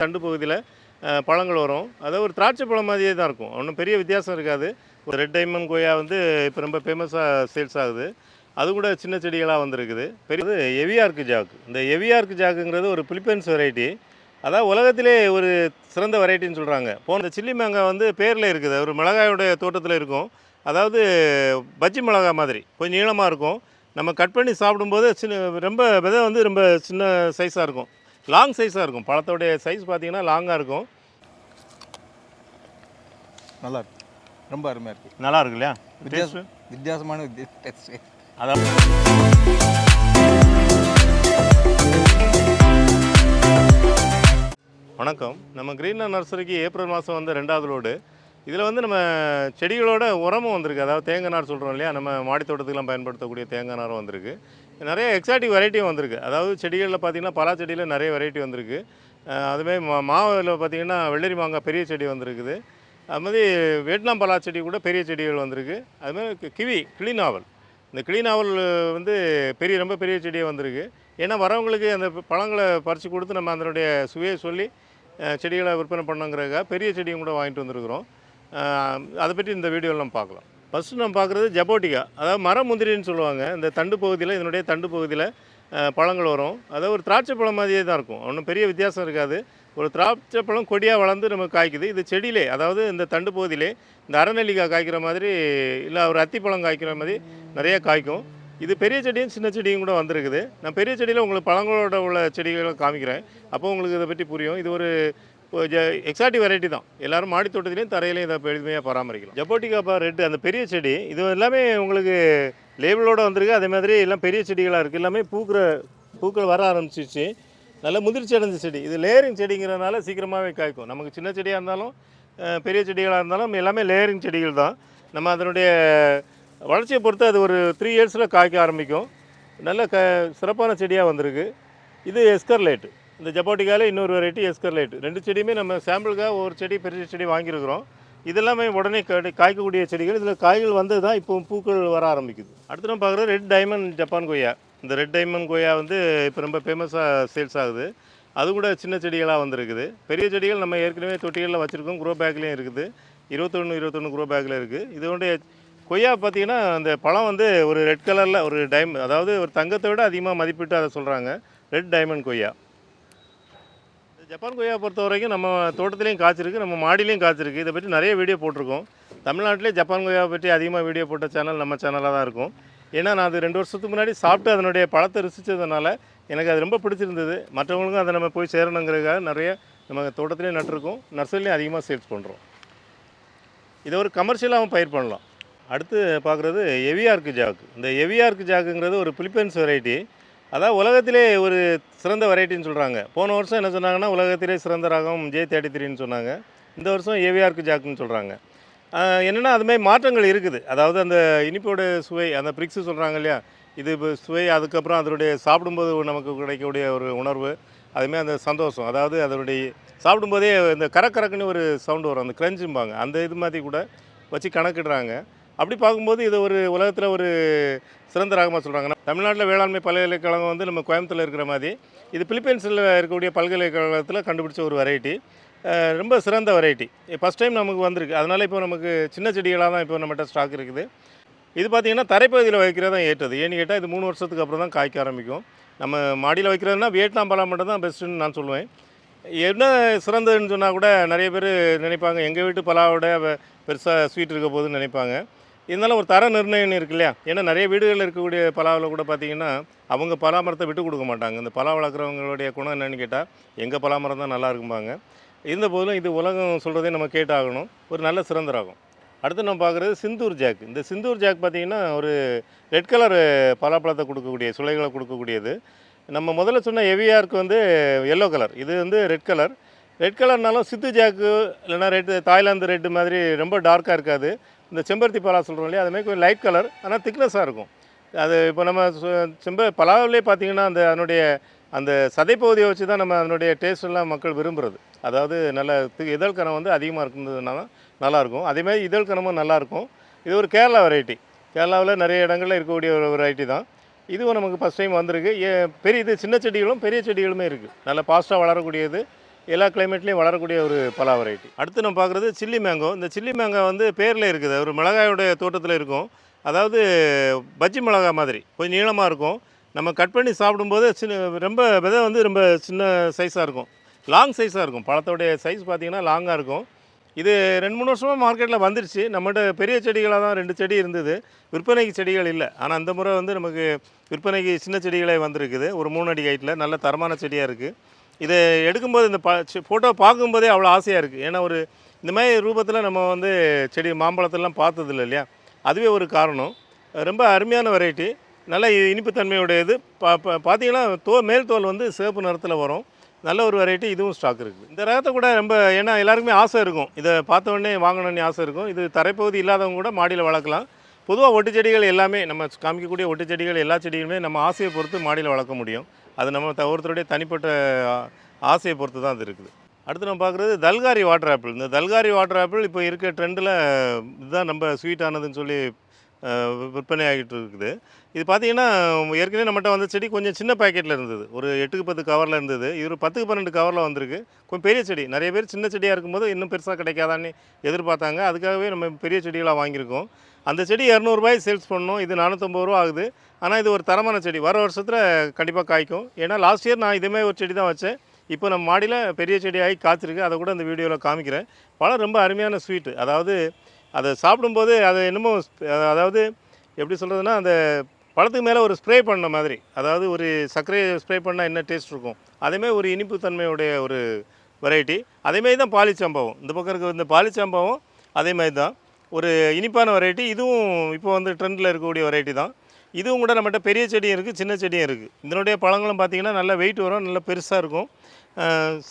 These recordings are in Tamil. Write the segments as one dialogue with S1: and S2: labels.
S1: தண்டு பகுதியில் பழங்கள் வரும். அதாவது ஒரு திராட்சை பழம் மாதிரியே தான் இருக்கும். ஒன்றும் பெரிய வித்தியாசம் இருக்காது. ஒரு ரெட் டைமண்ட் கொய்யா வந்து இப்போ ரொம்ப ஃபேமஸாக சேல்ஸ் ஆகுது. அது கூட சின்ன செடிகளாக வந்திருக்குது. பெரியது எவியார்க்கு ஜாக். இந்த எவியார்க்கு ஜாக்குங்கிறது ஒரு பிலிப்பைன்ஸ் வெரைட்டி. அதான் உலகத்திலே ஒரு சிறந்த வெரைட்டின்னு சொல்கிறாங்க. இந்த சில்லி மாங்காய் வந்து பேரில் இருக்குது. ஒரு மிளகாயோடைய தோட்டத்தில் இருக்கும். அதாவது பஜ்ஜி மிளகாய் மாதிரி கொஞ்சம் நீளமாக இருக்கும். நம்ம கட் பண்ணி சாப்பிடும்போது ரொம்ப விதை வந்து ரொம்ப சின்ன சைஸாக இருக்கும். லாங் சைஸாக இருக்கும். பழத்தோடைய சைஸ் பார்த்தீங்கன்னா லாங்காக இருக்கும்.
S2: நல்லா இருக்கு. ரொம்ப அருமையாக இருக்குது.
S1: நல்லா இருக்கு இல்லையா?
S2: வித்தியாசமான டேஸ்ட்.
S1: அதான் வணக்கம். நம்ம கிரீன்லேண்ட் நர்சரிக்கு ஏப்ரல் மாதம் வந்து 2வது லோடு. இதில் வந்து நம்ம செடிகளோட உரமும் வந்திருக்கு. அதாவது தேங்காய் நார் சொல்கிறோம் இல்லையா, நம்ம மாடி தோட்டத்துக்கெலாம் பயன்படுத்தக்கூடிய தேங்காய் நாரும் வந்திருக்கு. நிறைய எக்ஸாட்டிக் வெரைட்டியும் வந்திருக்கு. அதாவது செடிகளில் பார்த்திங்கன்னா பலா செடியில் நிறைய வெரைட்டி வந்திருக்கு. அதுமாதிரி மாவில் பார்த்திங்கன்னா வெள்ளரி மாங்காய் பெரிய செடி வந்திருக்குது. அதுமாதிரி வியட்நாம் பலா செடி கூட பெரிய செடிகள் வந்திருக்கு. அதுமாதிரி கிளி நாவல். இந்த கிளி நாவல் வந்து ரொம்ப பெரிய செடியே வந்திருக்கு. ஏன்னா வரவங்களுக்கு அந்த பழங்களை பறித்து கொடுத்து நம்ம அதனுடைய சுவையை சொல்லி செடிகளை விற்பனை பண்ணுங்கிறதுக்காக பெரிய செடியும் கூட வாங்கிட்டு வந்திருக்கிறோம். அதை பற்றி இந்த வீடியோவில் நம்ம பார்க்கலாம். ஃபஸ்ட்டு நம்ம பார்க்குறது ஜபோட்டிகா. அதாவது மரம் முந்திரின்னு சொல்லுவாங்க. இந்த தண்டு பகுதியில் இதனுடைய தண்டு பகுதியில் பழங்கள் வரும். அதாவது ஒரு திராட்சை பழம் மாதிரியே தான் இருக்கும். ஒன்றும் பெரிய வித்தியாசம் இருக்காது. ஒரு திராட்சை பழம் கொடியாக வளர்ந்து நமக்கு காய்க்குது. இது செடியிலே, அதாவது இந்த தண்டு பகுதியிலே இந்த அரைநெல்லிக்காய் காய்க்கிற மாதிரி, இல்லை ஒரு அத்திப்பழம் காய்க்கிற மாதிரி நிறைய காய்க்கும். இது பெரிய செடியும் சின்ன செடியும் கூட வந்திருக்குது. நான் பெரிய செடியில் உங்களுக்கு பழங்களோட உள்ள செடிகளை காமிக்கிறேன். அப்போ உங்களுக்கு இதை பற்றி புரியும். இது ஒரு எக்ஸாட்டிக் வெரைட்டி தான். எல்லோரும் மாடி தோட்டத்துலேயும் தரையிலையும் இதை எளிமையாக பராமரிக்கலாம். ஜப்போட்டிகா ரெட்டு அந்த பெரிய செடி இது எல்லாமே உங்களுக்கு லேபிளோடு வந்திருக்கு. அதே மாதிரி எல்லாம் பெரிய செடிகளாக இருக்குது. எல்லாமே பூக்கள் வர ஆரம்பிச்சிச்சு. நல்ல முதிர்ச்சி அடைஞ்ச செடி. இது லேயரிங் செடிங்கிறதுனால சீக்கிரமாகவே காய்க்கும். நமக்கு சின்ன செடியாக இருந்தாலும் பெரிய செடிகளாக இருந்தாலும் எல்லாமே லேயரிங் செடிகள் தான். நம்ம அதனுடைய வளர்ச்சியை பொறுத்து அது ஒரு 3 இயர்ஸில் காய்க்க ஆரம்பிக்கும். நல்ல சிறப்பான செடியாக வந்திருக்கு. இது எஸ்கர்லேட்டு. இந்த ஜப்போட்டிகாவில் இன்னொரு வெரைட்டி எஸ்கர்லேட்டு. 2 செடியுமே நம்ம சாம்பிளுக்காக ஒரு செடி பெரிய செடி வாங்கியிருக்கிறோம். இதெல்லாமே உடனே காய்க்கக்கூடிய செடிகள். இதில் காய்கள் வந்து தான் இப்போ பூக்கள் வர ஆரம்பிக்குது. அடுத்து நம்ம பார்க்குறது ரெட் டைமண்ட் ஜப்பான் கொய்யா. இந்த ரெட் டைமண்ட் கொய்யா வந்து இப்போ ரொம்ப ஃபேமஸாக சேல்ஸ் ஆகுது. அது கூட சின்ன செடிகளாக வந்திருக்குது. பெரிய செடிகள் நம்ம ஏற்கனவே தொட்டிகளில் வச்சுருக்கோம். குரோ பேக்லேயும் இருக்குது. 21 குரோ பேக்கில் இருக்குது. இதனுடைய கொய்யா பார்த்திங்கன்னா அந்த பழம் வந்து ஒரு ரெட் கலரில் ஒரு அதாவது ஒரு தங்கத்தை விட அதிகமாக மதிப்பிட்டு அதை சொல்கிறாங்க. ரெட் டைமண்ட் கொய்யா. ஜப்பான் கொய்யா பொறுத்த வரைக்கும் நம்ம தோட்டத்துலேயும் காய்ச்சிருக்கு, நம்ம மாடிலையும் காய்ச்சிருக்கு. இதை பற்றி நிறைய வீடியோ போட்டிருக்கோம். தமிழ்நாட்டிலே ஜப்பான் கொய்யா பற்றி அதிகமாக வீடியோ போட்ட சேனல் நம்ம சேனலாக தான் இருக்கும். ஏன்னா நான் அது 2 வருஷத்துக்கு முன்னாடி சாப்பிட்டு அதனுடைய பழத்தை ருசித்ததுனால எனக்கு அது ரொம்ப பிடிச்சிருந்தது. மற்றவங்களுக்கும் அதை நம்ம போய் சேரணுங்கிறதுக்காக நிறைய நம்ம தோட்டத்துலேயும் நட்டுருக்கோம். நர்சரிலையும் அதிகமாக சேல்ஸ் பண்ணுறோம். இதை ஒரு கமர்ஷியலாகவும் பயிர் பண்ணலாம். அடுத்து பார்க்குறது எவியார்க்கு ஜாக்கு. இந்த எவியார்க்கு ஜாக்குங்கிறது ஒரு பிலிப்பைன்ஸ் வெரைட்டி. அதான் உலகத்திலே ஒரு சிறந்த வெரைட்டின்னு சொல்கிறாங்க. போன வருஷம் என்ன சொன்னாங்கன்னா உலகத்திலே சிறந்த ரகம் J33ன்னு சொன்னாங்க. இந்த வருஷம் எவியார்க்கு ஜாக்குன்னு சொல்கிறாங்க. என்னென்னா அதுமாதிரி மாற்றங்கள் இருக்குது. அதாவது அந்த இனிப்போட சுவை, அந்த பிரிக்ஸு சொல்கிறாங்க இல்லையா, இது சுவை, அதுக்கப்புறம் அதனுடைய சாப்பிடும்போது நமக்கு கிடைக்கக்கூடிய ஒரு உணர்வு, அதுமாதிரி அந்த சந்தோஷம், அதாவது அதனுடைய சாப்பிடும்போதே இந்த கரக்குன்னு ஒரு சவுண்டு வரும், அந்த க்ரன்ச்சும்பாங்க, அந்த இது மாதிரி கூட வச்சு கணக்கிடுறாங்க. அப்படி பார்க்கும்போது இது ஒரு உலகத்தில் ஒரு சிறந்த ரகமாக சொல்கிறாங்க. தமிழ்நாட்டில் வேளாண்மை பல்கலைக்கழகம் வந்து நம்ம கோயம்புத்தூரில் இருக்கிற மாதிரி இது பிலிப்பைன்ஸில் இருக்கக்கூடிய பல்கலைக்கழகத்தில் கண்டுபிடிச்ச ஒரு வெரைட்டி. ரொம்ப சிறந்த வெரைட்டி. ஃபஸ்ட் டைம் நமக்கு வந்திருக்கு. அதனால் இப்போ நமக்கு சின்ன செடிகளாக தான் இப்போ நம்மகிட்ட ஸ்டாக் இருக்குது. இது பார்த்திங்கன்னா தரைப்பகுதியில் வைக்கிறது தான் ஏற்றது. ஏன்னு கேட்டால் இது 3 வருஷத்துக்கு அப்புறம் தான் காய்க்க ஆரம்பிக்கும். நம்ம மாடியில் வைக்கிறதுனா வியட்நாம் பலா மட்டும் தான் பெஸ்ட்டுன்னு நான் சொல்லுவேன். என்ன சிறந்ததுன்னு சொன்னால் கூட நிறைய பேர் நினைப்பாங்க எங்கள் வீட்டு பலாவோட பெருசாக ஸ்வீட் இருக்க போதுன்னு நினைப்பாங்க. இருந்தாலும் ஒரு தர நிர்ணயம் இருக்கு இல்லையா. ஏன்னா நிறைய வீடுகளில் இருக்கக்கூடிய பலாவில் கூட பார்த்திங்கன்னா அவங்க பலாமரத்தை விட்டு கொடுக்க மாட்டாங்க. இந்த பலா வளர்க்குறவங்களுடைய குணம் என்னென்னு கேட்டால் எங்கள் பலாமரம் தான் நல்லா இருக்கும்பாங்க. இருந்த போதும் இது உலகம் சொல்கிறதே நம்ம கேட்டாகணும். ஒரு நல்ல சிறந்த ரகம். அடுத்து நம்ம பார்க்குறது சிந்தூர் ஜாக். இந்த சிந்தூர் ஜாக் பார்த்திங்கன்னா ஒரு ரெட் கலர் பலாப்பழத்தை கொடுக்கக்கூடிய, சுளைகளை கொடுக்கக்கூடியது. நம்ம முதல்ல சொன்ன எவியார்க்கு வந்து எல்லோ கலர், இது வந்து ரெட் கலர். ரெட் கலர்னாலும் சித்து ஜாக்கு இல்லைனா ரெட்டு தாய்லாந்து ரெட்டு மாதிரி ரொம்ப டார்க்காக இருக்காது. இந்த செம்பருத்தி பலா சொல்கிறோம் இல்லையா, அதுமாதிரி கொஞ்சம் லைட் கலர், ஆனால் திக்னஸாக இருக்கும். அது இப்போ நம்ம பலாவிலே பார்த்திங்கன்னா அதனுடைய அந்த சதைப்பகுதியை வச்சு தான் நம்ம அதனுடைய டேஸ்ட்டெல்லாம் மக்கள் விரும்புகிறது. அதாவது நல்ல இதழ் கனம் வந்து அதிகமாக இருந்ததுனால நல்லாயிருக்கும். அதேமாதிரி இதழ் கனமும் நல்லாயிருக்கும். இது ஒரு கேரளா வெரைட்டி. கேரளாவில் நிறைய இடங்களில் இருக்கக்கூடிய ஒரு வெரைட்டி தான். இதுவும் நமக்கு ஃபஸ்ட் டைம் வந்திருக்கு. இது சின்ன செடிகளும் பெரிய செடிகளுமே இருக்குது. நல்லா ஃபாஸ்ட்டாக வளரக்கூடியது. எல்லா கிளைமேட்லேயும் வளரக்கூடிய ஒரு பலா வெரைட்டி. அடுத்து நம்ம பார்க்குறது சில்லி மேங்கோ. இந்த சில்லி மேங்கோ வந்து பேரில் இருக்குது, ஒரு மிளகாயோடைய தோட்டத்தில் இருக்கும். அதாவது பஜ்ஜி மிளகா மாதிரி கொஞ்சம் நீளமாக இருக்கும். நம்ம கட் பண்ணி சாப்பிடும்போது ரொம்ப விதை வந்து ரொம்ப சின்ன சைஸாக இருக்கும், லாங் சைஸாக இருக்கும். பழத்தோடைய சைஸ் பார்த்திங்கன்னா லாங்காக இருக்கும். இது 2-3 வருஷமாக மார்க்கெட்டில் வந்துருச்சு. நம்மகிட்ட பெரிய செடிகளாக தான் 2 செடி இருந்தது, விற்பனைக்கு செடிகள் இல்லை. ஆனால் அந்த முறை வந்து நமக்கு விற்பனைக்கு சின்ன செடிகளே வந்திருக்குது, ஒரு 3 அடி ஹைட்டில் நல்ல தரமான செடியாக இருக்குது. இதை எடுக்கும்போது இந்த ஃபோட்டோ பார்க்கும்போதே அவ்வளோ ஆசையாக இருக்குது. ஏன்னா ஒரு இந்த மாதிரி ரூபத்தில் நம்ம வந்து செடி மாம்பழத்தெல்லாம் பார்த்ததில்ல இல்லையா, அதுவே ஒரு காரணம். ரொம்ப அருமையான வெரைட்டி, நல்ல இனிப்புத்தன்மையுடையது. பார்த்தீங்கன்னா மேல் தோல் வந்து சிவப்பு நிறத்தில் வரும். நல்ல ஒரு வெரைட்டி, இதுவும் ஸ்டாக் இருக்குது. இந்த ரகத்தை கூட ரொம்ப, ஏன்னா எல்லாருக்குமே ஆசை இருக்கும், இதை பார்த்த உடனே வாங்கணும்னு ஆசை இருக்கும். இது தரைப்பகுதி இல்லாதவங்க கூட மாடியில் வளர்க்கலாம். பொதுவாக ஒட்டு செடிகள் எல்லாமே, நம்ம காமிக்கக்கூடிய ஒட்டு செடிகள் எல்லா செடிகளுமே நம்ம ஆசையை பொறுத்து மாடியில் வளர்க்க முடியும். அது நம்ம ஒருத்தருடைய தனிப்பட்ட ஆசையை பொறுத்து தான் அது இருக்குது. அடுத்து நம்ம பார்க்குறது தல்காரி வாட்டர் ஆப்பிள். இந்த தல்காரி வாட்டர் ஆப்பிள் இப்போ இருக்க ட்ரெண்டில் இதுதான் ரொம்ப ஸ்வீட்டானதுன்னு சொல்லி விற்பனை ஆகிட்டு இருக்குது. இது பார்த்தீங்கன்னா ஏற்கனவே நம்மகிட்ட வந்த செடி கொஞ்சம் சின்ன பேக்கெட்டில் இருந்தது, ஒரு 8க்கு 10 கவரில் இருந்தது. இது ஒரு 10க்கு 12 கவரில் வந்திருக்கு. கொஞ்சம் பெரிய செடி, நிறைய பேர் சின்ன செடியாக இருக்கும்போது இன்னும் பெருசாக கிடைக்காதான்னு எதிர்பார்த்தாங்க. அதுக்காகவே நம்ம பெரிய செடிகளாக வாங்கியிருக்கோம். அந்த செடி 200 சேல்ஸ் பண்ணோம். இது 450 ரூபா ஆகுது. ஆனால் இது ஒரு தரமான செடி, வர வருஷத்தில் கண்டிப்பாக காய்க்கும். ஏன்னா லாஸ்ட் இயர் நான் இதேமாதிரி ஒரு செடி தான் வச்சேன். இப்போ நம்ம மாடியில் பெரிய செடியாகி காய்ச்சிருக்கு. அதை கூட இந்த வீடியோவில் காமிக்கிறேன். பழம் ரொம்ப அருமையான ஸ்வீட்டு. அதாவது அதை சாப்பிடும்போது அது என்னமோ அதாவது எப்படி சொல்கிறதுனா, அந்த பழத்துக்கு மேலே ஒரு ஸ்ப்ரே பண்ண மாதிரி, அதாவது ஒரு சர்க்கரையை ஸ்ப்ரே பண்ணால் என்ன டேஸ்ட் இருக்கும், அதேமாதிரி ஒரு இனிப்பு தன்மையுடைய ஒரு வெரைட்டி. அதேமாதிரி தான் பாலிச்சம்பவம், இந்த பக்கம் இருக்க இந்த பாலிச்சம்பவம் அதேமாதிரி தான் ஒரு இனிப்பான வெரைட்டி. இதுவும் இப்போ வந்து ட்ரெண்டில் இருக்கக்கூடிய வெரைட்டி தான். இதுவும் கூட நம்மகிட்ட பெரிய செடியும் இருக்குது, சின்ன செடியும் இருக்குது. இதனுடைய பழங்களும் பார்த்திங்கன்னா நல்ல வெயிட் வரும், நல்ல பெருசாக இருக்கும்.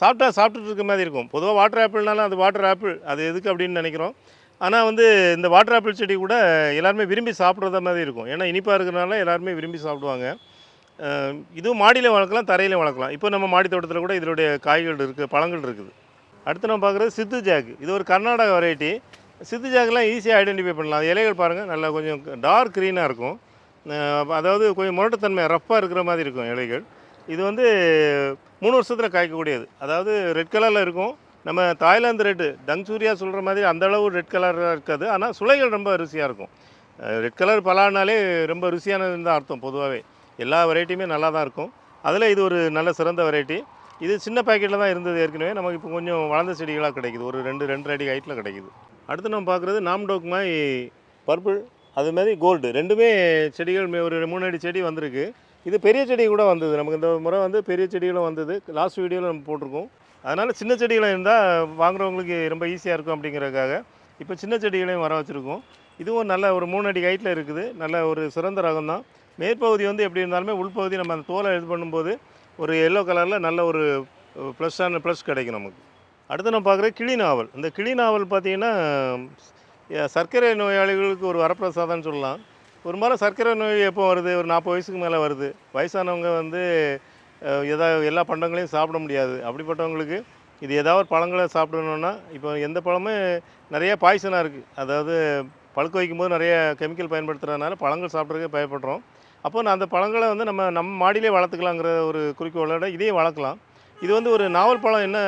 S1: சாப்பிட்டுட்டு இருக்க மாதிரி இருக்கும். பொதுவாக வாட்டர் ஆப்பிள்னாலும் அது வாட்டர் ஆப்பிள், அது எதுக்கு அப்படின்னு நினைக்கிறோம். ஆனால் வந்து இந்த வாட்டர் ஆப்பிள் செடி கூட எல்லாருமே விரும்பி சாப்பிட்றத மாதிரி இருக்கும். ஏன்னா இனிப்பாக இருக்கிறனால எல்லாருமே விரும்பி சாப்பிடுவாங்க. இதுவும் மாடியில் வளர்க்கலாம், தரையிலையும் வளர்க்கலாம். இப்போ நம்ம மாடி தோட்டத்தில் கூட இதனுடைய காய்கள் இருக்குது, பழங்கள் இருக்குது. அடுத்து நம்ம பார்க்குறது சித்து ஜாக். இது ஒரு கர்நாடகா வெரைட்டி. சித்து ஜாக்கெலாம் ஈஸியாக ஐடென்டிஃபை பண்ணலாம். இலைகள் பாருங்கள், நல்லா கொஞ்சம் டார்க் க்ரீனாக இருக்கும். அதாவது கொஞ்சம் முரட்டுத்தன்மை, ரஃப்பாக இருக்கிற மாதிரி இருக்கும் இலைகள். இது வந்து 3 வருஷத்தில் காய்க்கக்கூடியது. அதாவது ரெட் கலரில் இருக்கும். நம்ம தாய்லாந்து ரெட்டு டங்சூரியா சொல்கிற மாதிரி அந்த அளவு ரெட் கலராக இருக்காது, ஆனால் சுளைகள் ரொம்ப ருசியாக இருக்கும். ரெட் கலர் பலானாலே ரொம்ப ருசியானதுன்னு தான் அர்த்தம். பொதுவாகவே எல்லா வெரைட்டியுமே நல்லா தான் இருக்கும். அதில் இது ஒரு நல்ல சிறந்த வெரைட்டி. இது சின்ன பேக்கெட்டில் தான் இருந்தது ஏற்கனவே, நமக்கு இப்போ கொஞ்சம் வளர்ந்த செடிகளாக கிடைக்குது, ஒரு 2 அடி ஹைட்டில் கிடைக்குது. அடுத்து நம்ம பார்க்குறது நாம்டோக்மாய் பர்பிள், அது மாதிரி கோல்டு. ரெண்டுமே செடிகள் ஒரு 3 அடி செடி வந்திருக்கு. இது பெரிய செடி கூட வந்தது, நமக்கு இந்த முறை வந்து பெரிய செடிகளும் வந்தது. லாஸ்ட் வீடியோவில் நம்ம போட்டிருக்கோம். அதனால் சின்ன செடிகளாக இருந்தால் வாங்குறவங்களுக்கு ரொம்ப ஈஸியாக இருக்கும் அப்படிங்கிறதுக்காக இப்போ சின்ன செடிகளையும் வர வச்சுருக்கோம். இதுவும் நல்ல ஒரு 3 அடி ஹைட்டில் இருக்குது, நல்ல ஒரு சிறந்த ரகம் தான். மேற்பகுதி வந்து எப்படி இருந்தாலுமே உள்பகுதி நம்ம அந்த தோலை இது பண்ணும்போது ஒரு எல்லோ கலரில் நல்ல ஒரு ப்ளஸ் கிடைக்கும் நமக்கு. அடுத்து நம்ம பார்க்குற கிளி நாவல். இந்த கிளி நாவல் பார்த்திங்கன்னா சர்க்கரை நோயாளிகளுக்கு ஒரு வரப்பிரசாதம்னு சொல்லலாம். ஒரு மாதிரி சர்க்கரை நோய் எப்போ வருது, ஒரு 40 வயசுக்கு மேலே வருது. வயசானவங்க வந்து எல்லா பழங்களையும் சாப்பிட முடியாது. அப்படிப்பட்டவங்களுக்கு இது ஏதாவது பழங்களை சாப்பிடணுன்னா, இப்போ எந்த பழமே நிறைய பாய்சனாக இருக்குது. அதாவது பழுக்க வைக்கும்போது நிறைய கெமிக்கல் பயன்படுத்துகிறதுனால பழங்கள் சாப்பிட்றதுக்கே பயப்படுறோம். அப்போ அந்த பழங்களை வந்து நம்ம மாடியிலே வளர்த்துக்கலாங்கிற ஒரு குறிக்கோளோட இதையும் வளர்க்கலாம். இது வந்து ஒரு நாவல் பழம் என்ன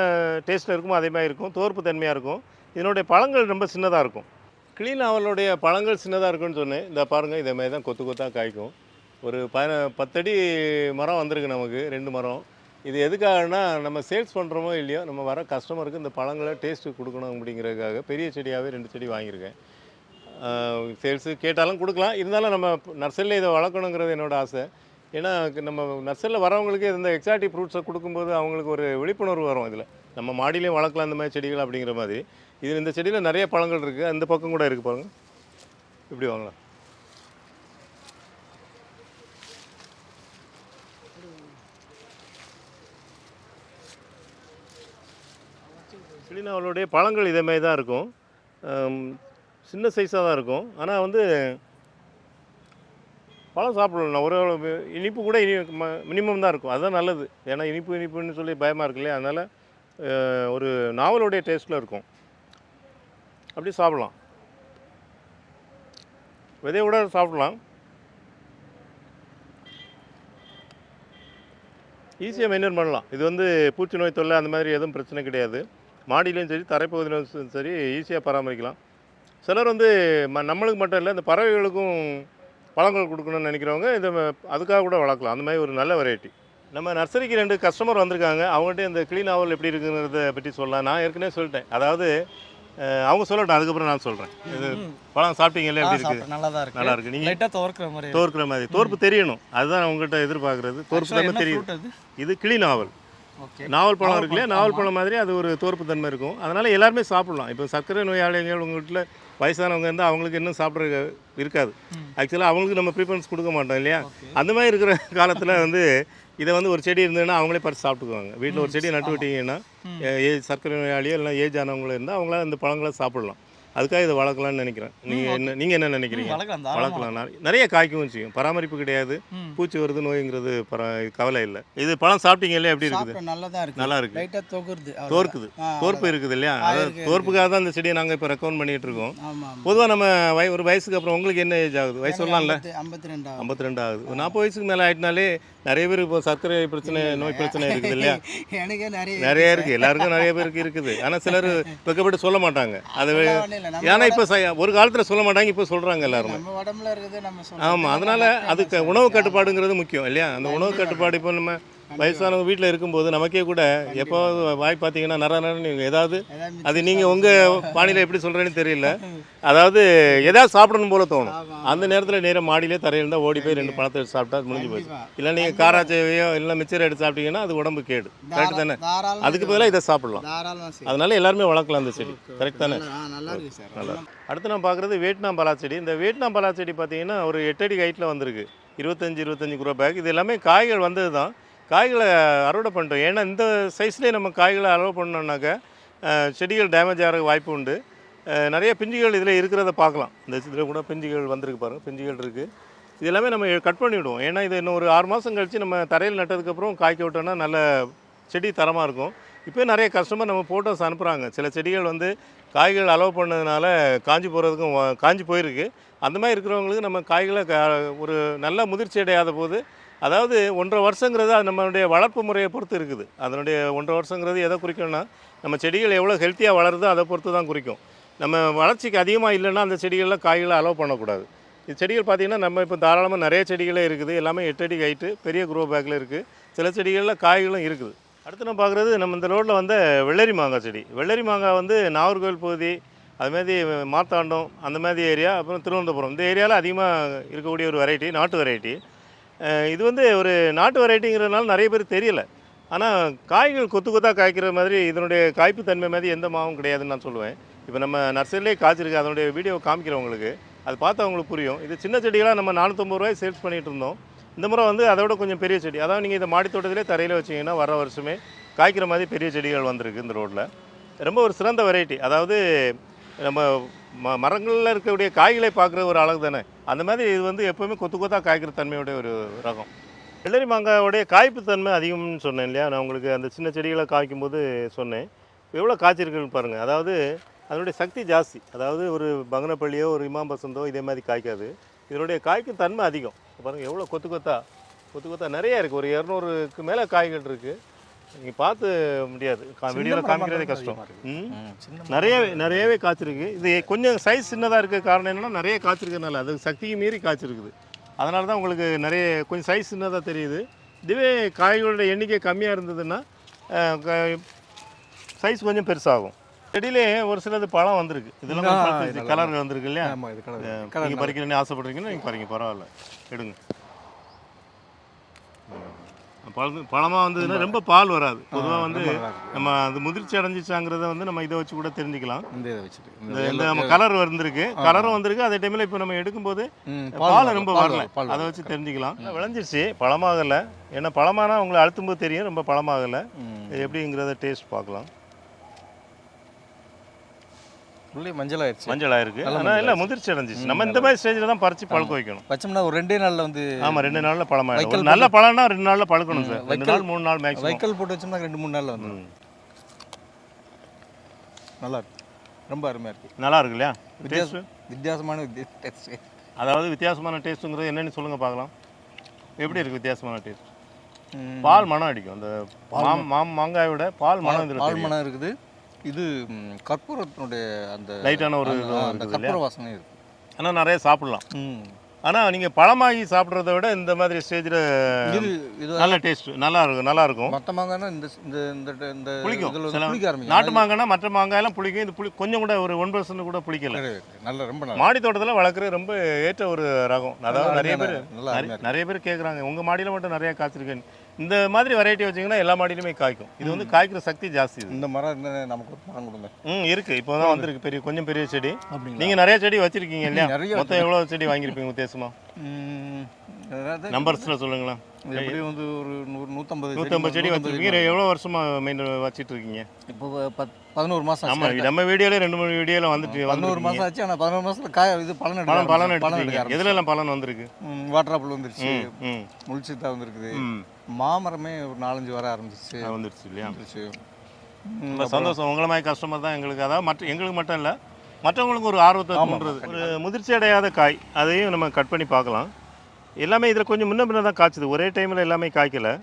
S1: டேஸ்ட்டில் இருக்குமோ அதே மாதிரி இருக்கும், துவர்ப்பு தன்மையாக இருக்கும். இதனுடைய பழங்கள் ரொம்ப சின்னதாக இருக்கும். கிளி நாவலுடைய பழங்கள் சின்னதாக இருக்குன்னு சொன்னேன். இந்த பாருங்கள், இதே மாதிரி தான் கொத்து கொத்தாக காய்க்கும். ஒரு 10 அடி மரம் வந்திருக்கு நமக்கு, 2 மரம். இது எதுக்காகனா, நம்ம சேல்ஸ் பண்ணுறோமோ இல்லையோ, நம்ம வர கஸ்டமருக்கு இந்த பழங்களை டேஸ்ட்டு கொடுக்கணும் அப்படிங்கிறதுக்காக பெரிய செடியாகவே 2 செடி வாங்கியிருக்கேன். சேல்ஸு கேட்டாலும் கொடுக்கலாம், இருந்தாலும் நம்ம நர்சரியில் இதை வளர்க்கணுங்கிறது என்னோடய ஆசை. ஏன்னா நம்ம நர்சரியில் வரவங்களுக்கு இந்த எக்ஸாட்டிக் ஃப்ரூட்ஸை கொடுக்கும்போது அவங்களுக்கு ஒரு விழிப்புணர்வு வரும். இதில் நம்ம மாடியிலே வளர்க்கலாம் இந்த மாதிரி செடிகள் அப்படிங்கிற மாதிரி. இதில் இந்த செடியில் நிறைய பழங்கள் இருக்குது, அந்த பக்கம் கூட இருக்குது பாருங்கள், இப்படி வாங்கலாம். கிளினாவலுடைய பழங்கள் இதேமாதிரி தான் இருக்கும், சின்ன சைஸாக தான் இருக்கும். ஆனால் வந்து பழம் சாப்பிடலாம், ஒரு இனிப்பு கூட மினிமம் தான் இருக்கும், அதுதான் நல்லது. ஏன்னா இனிப்புன்னு சொல்லி பயமாக இருக்கு இல்லையா, அதனால் ஒரு நாவலுடைய டேஸ்ட்டில் இருக்கும், அப்படி சாப்பிட்லாம். விதையை கூட சாப்பிடலாம். ஈஸியாக மெயின்டைன் பண்ணலாம். இது வந்து பூச்சி நோய் தொல்லை அந்த மாதிரி எதுவும் பிரச்சனை கிடையாது. மாடியிலையும் சரி தரைப்பகுதியிலும் சரி ஈஸியாக பராமரிக்கலாம். சிலர் வந்து நம்மளுக்கு மட்டும் இல்லை, இந்த பறவைகளுக்கும் பழங்கள் கொடுக்கணும்னு நினைக்கிறவங்க இதை அதுக்காக கூட வளர்க்கலாம். அந்த மாதிரி ஒரு நல்ல வெரைட்டி. நம்ம நர்சரிக்கு 2 கஸ்டமர் வந்திருக்காங்க. அவங்ககிட்ட இந்த கிளி நாவல் எப்படி இருக்குங்கிறத பற்றி சொல்லலாம். நான் ஏற்கனவே சொல்லிட்டேன். அதாவது அவங்க சொல்லட்டும், அதுக்கப்புறம் நான் சொல்கிறேன். இது பழம் சாப்பிட்டீங்கல்ல, எப்படி இருக்குது?
S3: நல்லா தான் இருக்கு.
S1: நல்லா இருக்குது. நீங்கள்
S3: லைட்டாக துவர்க்கிற மாதிரி
S1: தோற்கிற மாதிரி தோற்பு தெரியணும், அதுதான் உங்கள்கிட்ட எதிர்பார்க்குறது. தோற்பு தன்மை தெரியும். இது கிளி நாவல்.
S3: ஓகே.
S1: நாவல் பழம் இருக்கு இல்லையா, நாவல் பழம் மாதிரி அது ஒரு தோற்பு தன்மை இருக்கும். அதனால் எல்லாருமே சாப்பிட்லாம். இப்போ சர்க்கரை நோயாளிகள் உங்கள் வீட்டில் வயசானவங்க இருந்தால் அவங்களுக்கு இன்னும் சாப்பிட்ற இருக்காது. ஆக்சுவலாக அவங்களுக்கு நம்ம ப்ரிஃபரன்ஸ் கொடுக்க மாட்டோம் இல்லையா. அந்த மாதிரி இருக்கிற காலத்தில் வந்து இதை வந்து ஒரு செடி இருந்ததுன்னா அவங்களே பறித்து சாப்பிட்டுக்குவாங்க. வீட்டில் ஒரு செடியை நட்டு விட்டிங்கன்னா சர்க்கரை நோயாளியோ இல்லை ஏஜ் ஆனவங்களும் இருந்தால் அவங்களாம் இந்த பழங்களை சாப்பிடலாம். அதுக்காக இதை வளர்க்கலாம்னு நினைக்கிறேன். நீங்கள் என்ன நினைக்கிறீங்க? வளர்க்கலாம். நிறைய காய்க்கவும் செய்யும். பராமரிப்பு கிடையாது, பூச்சி வருது நோய்ங்கிறது கவலை இல்லை. இது பழம் சாப்பிட்டீங்க இல்லையா, எப்படி இருக்குது? நல்லா இருக்கு. தோற்குது, தோற்பு இருக்குது இல்லையா. அதாவது தோற்புக்காக தான் இந்த செடியை நாங்கள் இப்போ ரெக்கமெண்ட் பண்ணிட்டு இருக்கோம். பொதுவாக நம்ம ஒரு வயசுக்கு அப்புறம் உங்களுக்கு என்ன ஏஜ் ஆகுது? வயசு சொல்லலாம்ல? 52 ஆகுது. ஒரு 40 வயசுக்கு மேலே ஆகிட்டனாலே நிறைய பேர் இப்போ சர்க்கரை பிரச்சனை, நோய் பிரச்சனை இருக்குது இல்லையா. நிறைய இருக்குது, எல்லாருக்கும் நிறைய பேருக்கு இருக்குது. ஆனால் சிலர் வெக்கப்பட்டு சொல்ல மாட்டாங்க. அது ஏன்னா இப்போ ஒரு காலத்தில் சொல்ல மாட்டாங்க, இப்போ சொல்கிறாங்க எல்லாருமே. ஆமாம், அதனால் அதுக்கு உணவு கட்டுப்பாடுங்கிறது முக்கியம் இல்லையா. அந்த உணவு கட்டுப்பாடு இப்போ நம்ம வயசானவங்க வீட்டில் இருக்கும்போது நமக்கே கூட எப்போது வாய் பார்த்தீங்கன்னா நீங்கள் ஏதாவது அது நீங்கள் உங்கள் பாணியில் எப்படி சொல்கிறேன்னு தெரியல. அதாவது எதாவது சாப்பிடணும் போல தோணும். அந்த நேரத்தில் நேராக மாடியிலே தரையில் இருந்தால் ஓடி போய் 2 பழத்தை எடுத்து சாப்பிட்டா முடிஞ்சு போச்சு. இல்லை நீங்கள் காராச்சேவையோ இல்லை மிச்சர் எடுத்து சாப்பிட்டீங்கன்னா அது உடம்பு கேடு. கரெக்ட் தானே? அதுக்கு பதிலாக இதை சாப்பிடலாம். அதனால எல்லாருமே வளர்க்கலாம் அந்த செடி. கரெக்ட் தானே? நல்லா. அடுத்து நான் பார்க்குறது வியட்நாம் பலா செடி. இந்த வியட்நாம் பலா செடி பார்த்தீங்கன்னா ஒரு 8 அடி ஹைட்டில் வந்திருக்கு. 25 குரோ பேக். இது எல்லாமே காய்கள் வந்தது தான். காய்களை அறுவடை பண்ணிட்டோம். ஏன்னா இந்த சைஸ்லேயே நம்ம காய்களை அறுவடை பண்ணோம்னாக்கா செடிகள் டேமேஜ் ஆகிற வாய்ப்பு உண்டு. நிறைய பிஞ்சுகள் இதில் இருக்கிறத பார்க்கலாம். இந்த இதில் கூட பிஞ்சுகள் வந்திருக்கு பாருங்கள், பிஞ்சுகள் இருக்குது. இது எல்லாமே நம்ம கட் பண்ணிவிடுவோம். ஏன்னா இது இன்னும் ஒரு 6 மாதம் கழித்து நம்ம தரையில் நட்டதுக்கப்புறம் காய்க்க விட்டோம்னா நல்ல செடி தரமாக இருக்கும். இப்போ நிறைய கஸ்டமர் நம்ம ஃபோட்டோஸ் அனுப்புகிறாங்க. சில செடிகள் வந்து காய்கள் அலோவ் பண்ணதுனால காஞ்சி போயிருக்கு. அந்த மாதிரி இருக்கிறவங்களுக்கு நம்ம காய்களை ஒரு நல்ல முதிர்ச்சி அடையாத போது, அதாவது 1.5 வருஷங்கிறது அது நம்மளுடைய வளர்ப்பு முறையை பொறுத்து இருக்குது. அதனுடைய 1.5 வருஷங்கிறது எதை குறிக்கும்னா நம்ம செடிகள் எவ்வளோ ஹெல்த்தியாக வளருதோ அதை பொறுத்து தான் குறிக்கும். நம்ம வளர்ச்சிக்கு அதிகமாக இல்லைன்னா அந்த செடிகளில் காய்களை அலோவ் பண்ணக்கூடாது. இந்த செடிகள் பார்த்திங்கன்னா நம்ம இப்போ தாராளமாக நிறைய செடிகளே இருக்குது. எல்லாமே 8 அடி ஹைட்டு, பெரிய குரோ பேக்கில் இருக்குது. சில செடிகளில் காய்களும் இருக்குது. அடுத்து நம்ம பார்க்குறது நம்ம இந்த ரோட்டில் வந்து வெள்ளரி மாங்காய் செடி. வெள்ளரி மாங்காய் வந்து நாகர்கோவில் பகுதி, அதுமாதிரி மார்த்தாண்டம் அந்த மாதிரி ஏரியா, அப்புறம் திருவனந்தபுரம் இந்த ஏரியாவில் அதிகமாக இருக்கக்கூடிய ஒரு வெரைட்டி, நாட்டு வெரைட்டி. இது வந்து ஒரு நாட்டு வெரைட்டிங்கிறதுனால நிறைய பேர் தெரியல. ஆனால் காய்கள் கொத்து கொத்தாக காய்க்கிற மாதிரி இதனுடைய காய்ப்பு தன்மை மாதிரி எந்த மாவும் கிடையாதுன்னு நான் சொல்லுவேன். இப்போ நம்ம நர்சரிலே காய்ச்சிருக்கு, அதனுடைய வீடியோ காமிக்கிறவங்களுக்கு அது பார்த்தா அவங்களுக்கு புரியும். இது சின்ன செடிகளாக நம்ம 450 ரூபாய் சேல்ஸ் பண்ணிகிட்டு இருந்தோம். இந்த முறை வந்து அதை விட கொஞ்சம் பெரிய செடி, அதாவது நீங்கள் இதை மாடி தோட்டத்திலே தரையில் வச்சிங்கன்னா வர வருஷமே காய்க்கிற மாதிரி பெரிய செடிகள் வந்திருக்கு இந்த ரோட்டில். ரொம்ப ஒரு சிறந்த வெரைட்டி. அதாவது நம்ம மரங்களில் இருக்கக்கூடிய காய்களை பார்க்குற ஒரு அழகு தானே, அந்த மாதிரி இது வந்து எப்போவுமே கொத்து கொத்தாக காய்க்கிற தன்மையுடைய ஒரு ரகம். வெள்ளரி மாங்காயோடைய காய்ப்பு தன்மை அதிகம்னு சொன்னேன் இல்லையா, நான் உங்களுக்கு அந்த சின்ன செடிகளை காய்க்கும்போது சொன்னேன். எவ்வளோ காய்ச்சிருக்குன்னு பாருங்கள். அதாவது அதனுடைய சக்தி ஜாஸ்தி. அதாவது ஒரு பங்கனப்பள்ளியோ ஒரு இமாம் பசந்தோ இதே மாதிரி காய்க்காது. இதனுடைய காய்க்கும் தன்மை அதிகம். பாருங்கள் எவ்வளோ கொத்து கொத்தா நிறையா இருக்குது. ஒரு 200க்கு மேலே காய்கள் இருக்குது. நீங்கள் பார்த்து முடியாது, வீடியோவில் காமிக்கிறதே கஷ்டம். நிறையவே காய்ச்சிருக்கு. இது கொஞ்சம் சைஸ் சின்னதாக இருக்க காரணம் என்னென்னா நிறைய காய்ச்சிருக்கிறதுனால அது சக்திக்கு மீறி காய்ச்சிருக்குது. அதனால தான் உங்களுக்கு நிறைய கொஞ்சம் சைஸ் சின்னதாக தெரியுது. இதுவே காய்களோட எண்ணிக்கை கம்மியாக இருந்ததுன்னா சைஸ் கொஞ்சம் பெருசாகும். செடியிலே ஒரு சிலது பழம் வந்திருக்கு. இதெல்லாம் கலர் வந்திருக்கு இல்லையா. நீங்கள் பறிக்கிறேன்னு ஆசைப்படுறீங்கன்னா நீங்கள் பறிங்க, பரவாயில்ல, எடுங்க. பழமாக வந்ததுன்னா ரொம்ப பால் வராது. பொதுவாக வந்து நம்ம அது முதிர்ச்சி அடைஞ்சிச்சாங்கிறத வந்து நம்ம இதை வச்சு கூட தெரிஞ்சுக்கலாம். இந்த நம்ம கலர் வந்திருக்கு, கலரும் வந்திருக்கு. அதே டைமில் இப்போ நம்ம எடுக்கும்போது பால் ரொம்ப வரல, அதை வச்சு தெரிஞ்சுக்கலாம். விளைஞ்சிருச்சு, பழமாகலை. ஏன்னா பழமானா உங்களை அழுத்தும் போது தெரியும் ரொம்ப பழமாகலை. எப்படிங்கிறத டேஸ்ட் பார்க்கலாம்.
S2: மஞ்சள்
S1: ஆயிருக்கு. ஆனால் இல்லை முதிர்ச்சி அடைஞ்சிச்சு. நம்ம இந்த மாதிரி ஸ்டேஜில் தான் பறித்து பழுக்க வைக்கணும்.
S2: வச்சோம்னா ஒரு 2 நாளில் வந்து
S1: ஆமாம் 2 நாளில் பழமாயிடும். நல்ல பழம்னா 2 நாளில் பழுக்கணும் சார். 2 நாள் 3 நாள் மேக்ஸிமம்.
S2: வைக்கல் போட்டு வச்சோம்னா 2-3 நாளில் வந்து நல்லா இருக்கு. ரொம்ப அருமையாக இருக்குது.
S1: நல்லா இருக்கு இல்லையா.
S2: வித்தியாசமான டேஸ்ட்.
S1: அதாவது வித்தியாசமான டேஸ்ட்டுங்கிறது என்னென்னு சொல்லுங்கள் பார்க்கலாம். எப்படி இருக்குது வித்தியாசமான டேஸ்ட்? பால் மனம் அடிக்கும். அந்த மாங்காயோட பால் மனம் இதில்
S2: பால் மனம் இருக்குது. இது கற்பூரத்தினுடைய அந்த
S1: லைட்டான ஒரு
S2: அந்த கற்பூர வாசனை இருக்குது.
S1: ஆனால் நிறைய சாப்பிடலாம். ஆனால் நீங்கள் பழமாகி சாப்பிட்றத விட இந்த மாதிரி ஸ்டேஜில்
S2: இது
S1: நல்ல டேஸ்ட் நல்லா இருக்கும்.
S2: மற்ற மாங்காய்னா இந்த இந்த இந்த இந்த
S1: புளிக்கும்.
S2: புளிக்க ஆரம்பிக்கும்.
S1: நாட்டு மாங்காய்னா மற்ற மாங்காயெல்லாம் புளிக்கும். இது கொஞ்சம் கூட ஒரு 1% கூட புளிக்கல.
S2: நல்ல ரொம்ப நல்லா
S1: மாடி தோட்டத்தில் வளர்க்குறது ரொம்ப ஏற்ற ஒரு ரகம். அதாவது நிறைய பேர் கேட்குறாங்க, உங்கள் மாடியில் மட்டும் நிறைய காய்ச்சிருக்கேன். இந்த மாதிரி வெரைட்டி வச்சிங்கன்னா எல்லா மாடியிலுமே காய்க்கும். இது வந்து காய்க்கிற சக்தி ஜாஸ்தி.
S2: இந்த மரம் இருந்தால் நமக்கு ஒரு மரம் கொடுங்க.
S1: இருக்குது. இப்போ தான் வந்திருக்கு கொஞ்சம் பெரிய செடி. நீங்கள் நிறைய செடி வச்சிருக்கீங்க இல்லையா? மொத்தம் எவ்வளோ செடி வாங்கியிருப்பீங்க வித்தியாசமா? நம்பர்ஸில் சொல்லுங்களேன்.
S2: எப்படியும் வந்து ஒரு 150
S1: செடி வச்சுருக்கீங்க. எவ்வளோ வருஷமாக மெயின் வச்சுட்டு இருக்கீங்க?
S2: இப்போ 11 மாதம்.
S1: ஆமாம், நம்ம வீடியோவில் 2-3 வீடியோவில் வந்துட்டு
S2: 11 மாதம் ஆச்சு. ஆனால் 11 மாதத்தில் இது பலன்
S1: எடுத்துருக்கீங்க. எதுலெல்லாம் பலன் வந்திருக்கு?
S2: வாட்டர் ஆப்பிள் வந்துருச்சு, முள்சித்தா வந்துருக்குது, மாமரமே ஒரு 4-5 வர ஆரம்பிச்சிச்சு
S1: இல்லையா? ரொம்ப சந்தோஷம். உங்களை மாதிரி கஸ்டமர் தான் எங்களுக்கு. அதாவது எங்களுக்கு மட்டும் இல்லை, மற்றவங்களுக்கு ஒரு ஆர்வத்தை தூண்டுறது. ஒரு முதிர்ச்சி அடையாத காய், அதையும் நம்ம கட் பண்ணி பார்க்கலாம். எல்லாமே இதில் கொஞ்சம் முன்ன தான் காய்ச்சுது. ஒரே டைமில் எல்லாமே காய்க்கலை.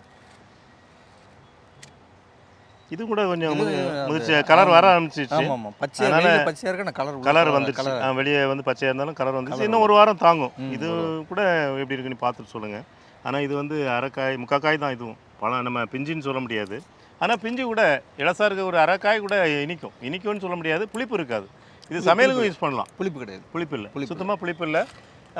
S1: இது கூட கொஞ்சம் முதிர்ச்சி கலர் வர ஆரம்பிச்சிச்சு. கலர் வந்துச்சு. வெளியே வந்து பச்சையாக இருந்தாலும் கலர் வந்துச்சு. இன்னும் ஒரு வாரம் தாங்கும். இது கூட எப்படி இருக்குன்னு பார்த்துட்டு சொல்லுங்கள். ஆனால் இது வந்து அரைக்காய் முக்காக்காய் தான். இதுவும் பழம் நம்ம பிஞ்சின்னு சொல்ல முடியாது. ஆனால் பிஞ்சு கூட இலசா இருக்க ஒரு அரைக்காய் கூட இனிக்கும்னு சொல்ல முடியாது. புளிப்பு இருக்காது. இது சமையலுக்கும் யூஸ் பண்ணலாம்.
S2: புளிப்பு கிடையாது.
S1: புளிப்பு இல்லை, சுத்தமாக புளிப்பு இல்லை.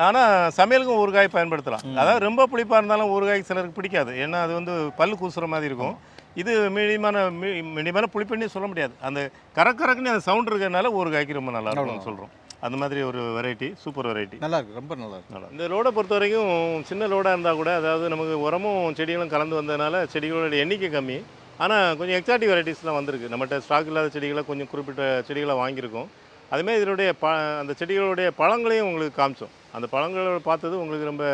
S1: ஆனால் சமையலுக்கும் ஊறுகாய் பயன்படுத்தலாம். அதாவது ரொம்ப புளிப்பாக இருந்தாலும் ஊறுகாய் சிலருக்கு பிடிக்காது. ஏன்னா அது வந்து பல்லு கூசுகிற மாதிரி இருக்கும். இது மினிமான புளிப்புன்னு சொல்ல முடியாது. அந்த கரக்குன்னு அந்த சவுண்ட் இருக்கிறதுனால ஊறுகாய்க்கு ரொம்ப நல்லா இருக்கும்னு சொல்கிறோம். அந்த மாதிரி ஒரு வெரைட்டி, சூப்பர் வெரைட்டி.
S2: நல்லா இருக்குது, ரொம்ப நல்லா இருக்கு.
S1: இந்த ரோடை பொறுத்த வரைக்கும் சின்ன ரோடாக இருந்தால் கூட, அதாவது நமக்கு உரமும் செடிகளும் கலந்து வந்ததுனால செடிகளோட எண்ணிக்கை கம்மி. ஆனால் கொஞ்சம் எக்ஸாட்டிக் வெரைட்டிஸ்லாம் வந்திருக்கு. நம்மகிட்ட ஸ்டாக் இல்லாத செடிகளை கொஞ்சம் குறிப்பிட்ட செடிகளை வாங்கியிருக்கோம். அதுமாதிரி இதனுடைய அந்த செடிகளுடைய பழங்களையும் உங்களுக்கு காமிச்சோம். அந்த பழங்களை பார்த்தது உங்களுக்கு ரொம்ப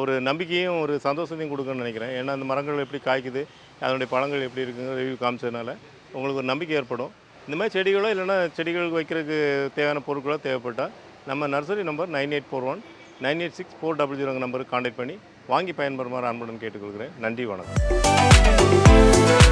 S1: ஒரு நம்பிக்கையும் ஒரு சந்தோஷத்தையும் கொடுக்குன்னு நினைக்கிறேன். ஏன்னா அந்த மரங்கள் எப்படி காய்க்குது, அதனுடைய பழங்கள் எப்படி இருக்குங்க ரிவ்யூ காமிச்சதுனால உங்களுக்கு ஒரு நம்பிக்கை ஏற்படும். இந்த மாதிரி செடிகளோ இல்லைன்னா செடிகளுக்கு வைக்கிறதுக்கு தேவையான பொருட்களோ தேவைப்பட்டால் நம்ம நர்சரி நம்பர் 9841 986 400 நம்பருக்கு கான்டாக்ட் பண்ணி வாங்கி பயன்பெறுமாறு அன்புடன் கேட்டுக்கொள்கிறேன். நன்றி, வணக்கம்.